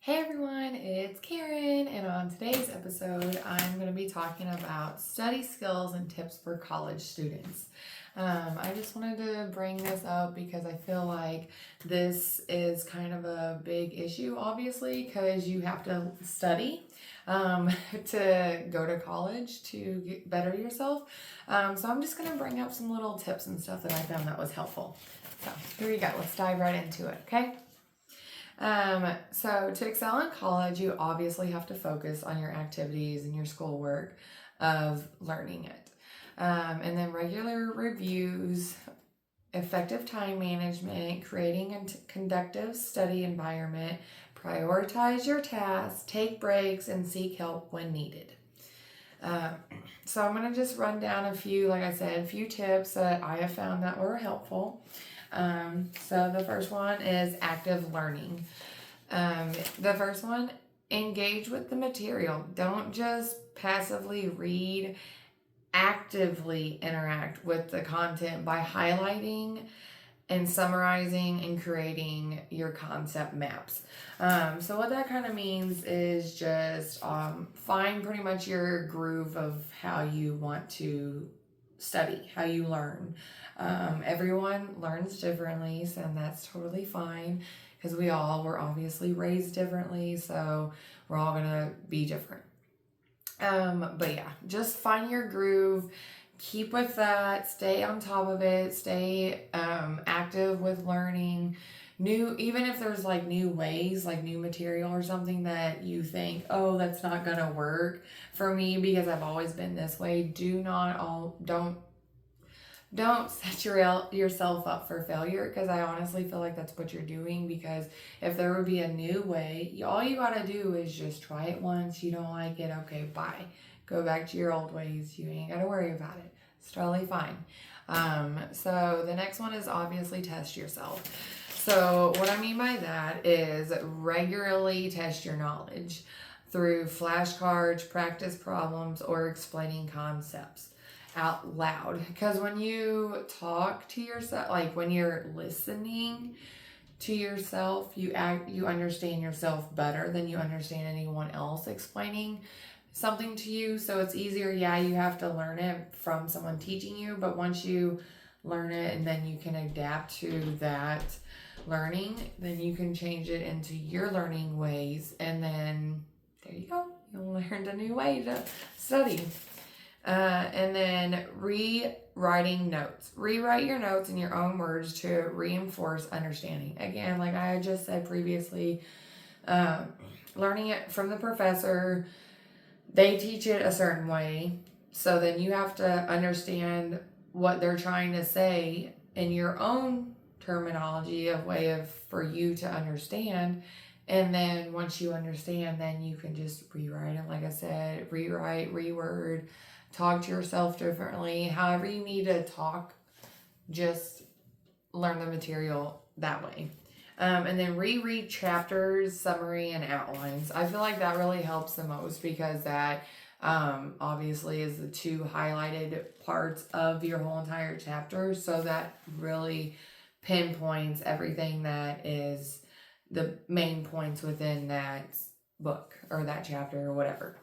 Hey everyone, it's Karen, and on today's episode, I'm going to be talking about study skills and tips for college students. I just wanted to bring this up because I feel like this is kind of a big issue, obviously, because you have to study to go to college to better yourself. So I'm just going to bring up some little tips and stuff that I found that was helpful. So here we go. Let's dive right into it, okay? So to excel in college, you obviously have to focus on your activities and your schoolwork of learning it. And then regular reviews, effective time management, creating a conductive study environment, prioritize your tasks, take breaks, and seek help when needed. So I'm going to just run down a few, like I said, a few tips that I have found that were helpful. So the first one is active learning. The first one, engage with the material. Don't just passively read, actively interact with the content by highlighting and summarizing and creating your concept maps. So what that kind of means is just find pretty much your groove of how you want to study, how you learn. Everyone learns differently, so that's totally fine because we all were obviously raised differently, so we're all gonna be different. But yeah, just find your groove, keep with that, stay on top of it, stay active with learning new, even if there's like new ways, like new material or something that you think, oh, that's not gonna work for me because I've always been this way. Don't set yourself up for failure, because I honestly feel like that's what you're doing. Because if there would be a new way, all you gotta do is just try it once. You don't like it, okay, bye. Go back to your old ways. You ain't gotta worry about it. It's totally fine. So the next one is obviously test yourself. So what I mean by that is regularly test your knowledge through flashcards, practice problems, or explaining concepts out loud. Because when you talk to yourself, like when you're listening to yourself, you understand yourself better than you understand anyone else explaining something to you. So it's easier. Yeah, you have to learn it from someone teaching you, but once you learn it and then you can adapt to that learning, then you can change it into your learning ways, and then there you go. You learned a new way to study. And then rewriting notes. Rewrite your notes in your own words to reinforce understanding. Again, like I just said previously, learning it from the professor, they teach it a certain way. So then you have to understand what they're trying to say in your own terminology, a way of for you to understand. And then once you understand, then you can just rewrite it. Like I said, rewrite, reword, talk to yourself differently. However you need to talk, just learn the material that way. And then reread chapters, summary, and outlines. I feel like that really helps the most, because that obviously is the two highlighted parts of your whole entire chapter. So that really pinpoints everything that is the main points within that book or that chapter or whatever.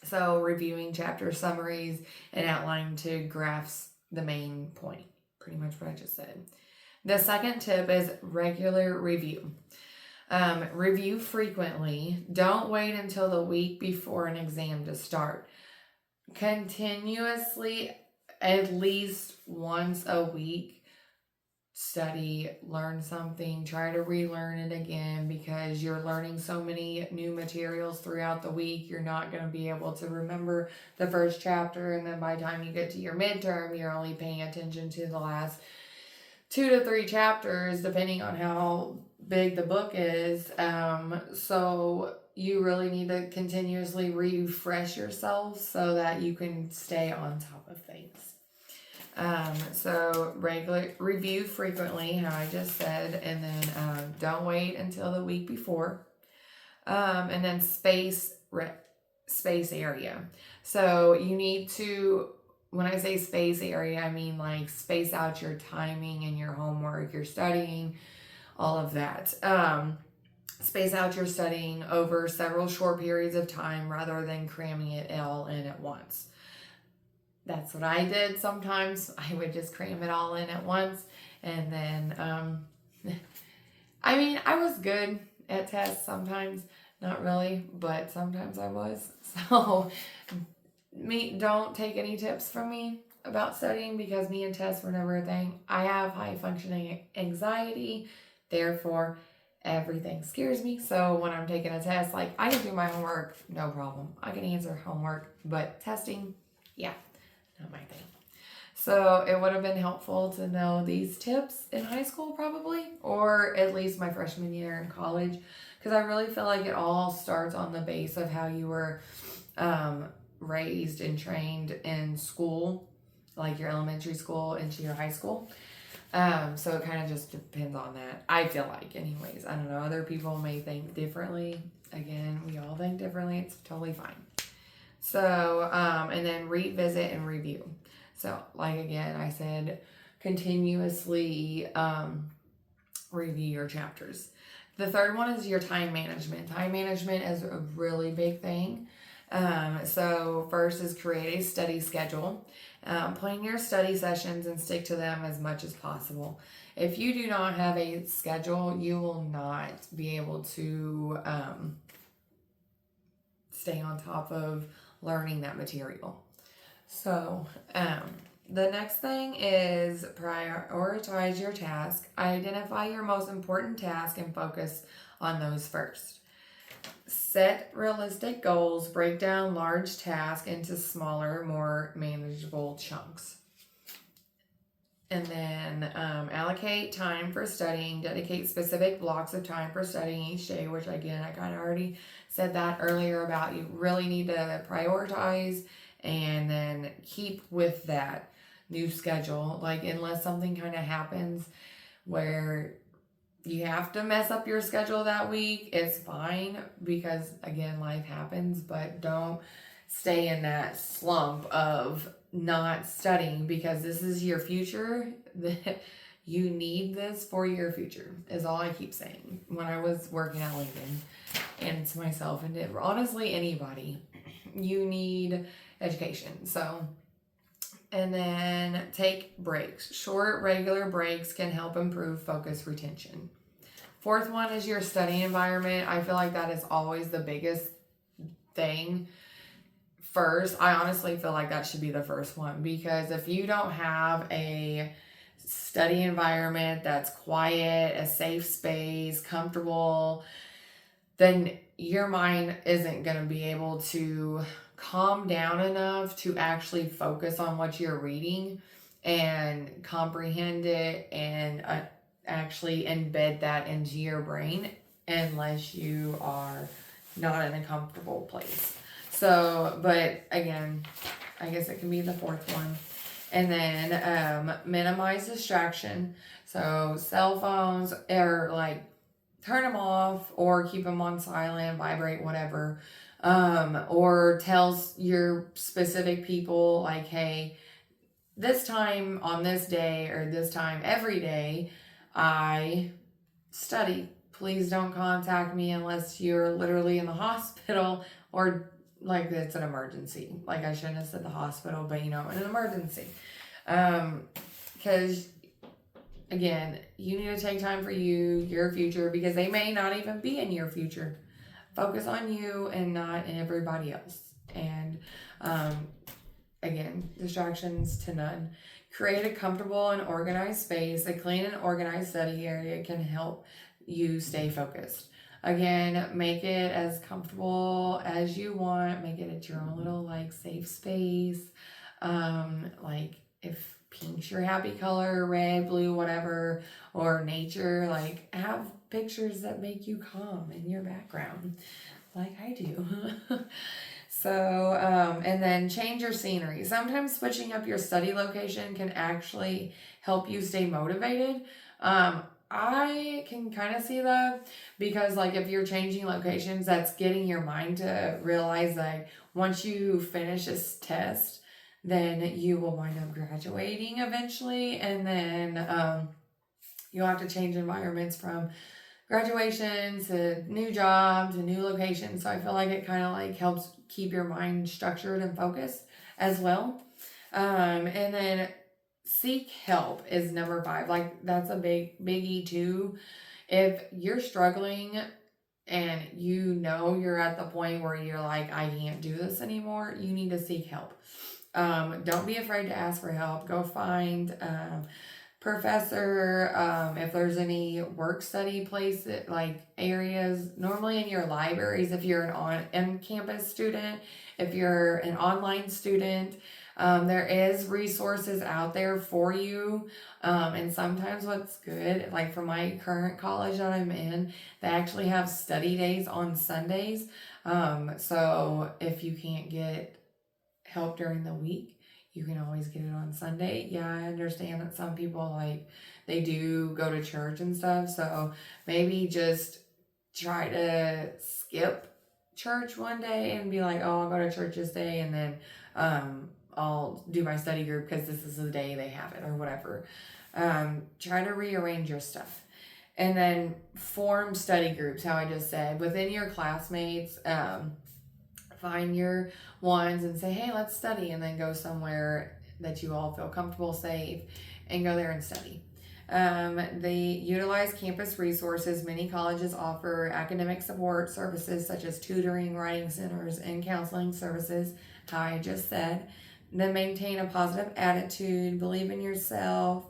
So reviewing chapter summaries and outlining to grasp the main point. Pretty much what I just said. The second tip is regular review. Review frequently. Don't wait until the week before an exam to start. Continuously, at least once a week, study, learn something, try to relearn it again, because you're learning so many new materials throughout the week. You're not going to be able to remember the first chapter, and then by the time you get to your midterm, you're only paying attention to the last 2 to 3 chapters, depending on how big the book is. So you really need to continuously refresh yourself so that you can stay on top of things. So regular review frequently, how I just said, and then don't wait until the week before. And then space area. So you need to, when I say space area, I mean like space out your timing and your homework, your studying, all of that. space out your studying over several short periods of time rather than cramming it all in at once. That's what I did sometimes. I would just cram it all in at once. And then, I mean, I was good at tests sometimes. Not really, but sometimes I was. So, don't take any tips from me about studying because me and tests were never a thing. I have high functioning anxiety, therefore, everything scares me. So, when I'm taking a test, like I can do my homework, no problem. I can answer homework, but testing, yeah, not my thing. So it would have been helpful to know these tips in high school, probably, or at least my freshman year in college, because I really feel like it all starts on the base of how you were raised and trained in school, like your elementary school into your high school. So it kind of just depends on that. I feel like, anyways. I don't know. Other people may think differently. Again, we all think differently. It's totally fine. So, and then revisit and review. So, like again, I said, continuously review your chapters. The third one is your time management. Time management is a really big thing. So, first is create a study schedule. Plan your study sessions and stick to them as much as possible. If you do not have a schedule, you will not be able to stay on top of learning that material. So, the next thing is prioritize your task. Identify your most important task and focus on those first. Set realistic goals. Break down large tasks into smaller, more manageable chunks. And then allocate time for studying. Dedicate specific blocks of time for studying each day, which again, I kind of already said that earlier about you really need to prioritize and then keep with that new schedule. Like, unless something kind of happens where you have to mess up your schedule that week, it's fine because, again, life happens, but don't stay in that slump of not studying because this is your future. You need this for your future is all I keep saying. When I was working at Lincoln, and to myself and honestly anybody, you need education. So, and then take breaks. Short, regular breaks can help improve focus retention. Fourth one is your study environment. I feel like that is always the biggest thing. First, I honestly feel like that should be the first one because if you don't have a study environment that's quiet, a safe space, comfortable, then your mind isn't going to be able to calm down enough to actually focus on what you're reading and comprehend it and actually embed that into your brain unless you are not in a comfortable place. So, but again, I guess it can be the fourth one. And then minimize distraction. So cell phones are like, turn them off or keep them on silent, vibrate, whatever. Or tells your specific people like, hey, this time on this day or this time every day, I study. Please don't contact me unless you're literally in the hospital or like it's an emergency. Like I shouldn't have said the hospital, but in an emergency. Because again, you need to take time for you, your future, because they may not even be in your future. Focus on you and not in everybody else. And again, distractions to none. Create a comfortable and organized space. A clean and organized study area can help you stay focused. Again, make it as comfortable as you want. Make it at your own little safe space. Like if pink's your happy color, red, blue, whatever, or nature, have pictures that make you calm in your background, like I do. So, and then change your scenery. Sometimes switching up your study location can actually help you stay motivated. I can kind of see that because if you're changing locations, that's getting your mind to realize that once you finish this test, then you will wind up graduating eventually. And then you'll have to change environments from graduation to new jobs and new locations. So I feel like it kind of like helps keep your mind structured and focused as well. And then seek help is number 5. Like that's a biggie too. If you're struggling and you know you're at the point where you're like, I can't do this anymore, you need to seek help. Don't be afraid to ask for help. Go find professor, if there's any work study place like areas, normally in your libraries, if you're an on-campus student, if you're an online student, there is resources out there for you. And sometimes what's good, like for my current college that I'm in, they actually have study days on Sundays. So if you can't get help during the week, you can always get it on Sunday. Yeah, I understand that some people like they do go to church and stuff, so maybe just try to skip church one day and be like, oh, I'll go to church this day, and then I'll do my study group because this is the day they have it or whatever. Try to rearrange your stuff. And then form study groups, how I just said, within your classmates. Find your ones and say, hey, let's study, and then go somewhere that you all feel comfortable, safe, and go there and study. They utilize campus resources. Many colleges offer academic support services such as tutoring, writing centers, and counseling services, how I just said. Then maintain a positive attitude, believe in yourself,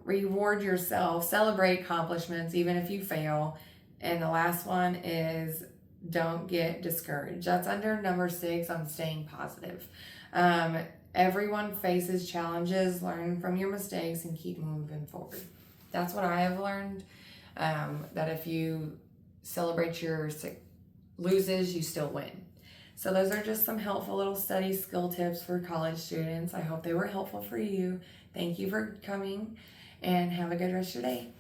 reward yourself, celebrate accomplishments even if you fail. And the last one is don't get discouraged. That's under number 6 on staying positive. Everyone faces challenges. Learn from your mistakes and keep moving forward. That's what I have learned. That if you celebrate your loses, you still win. So those are just some helpful little study skill tips for college students. I hope they were helpful for you. Thank you for coming, and have a good rest of your day.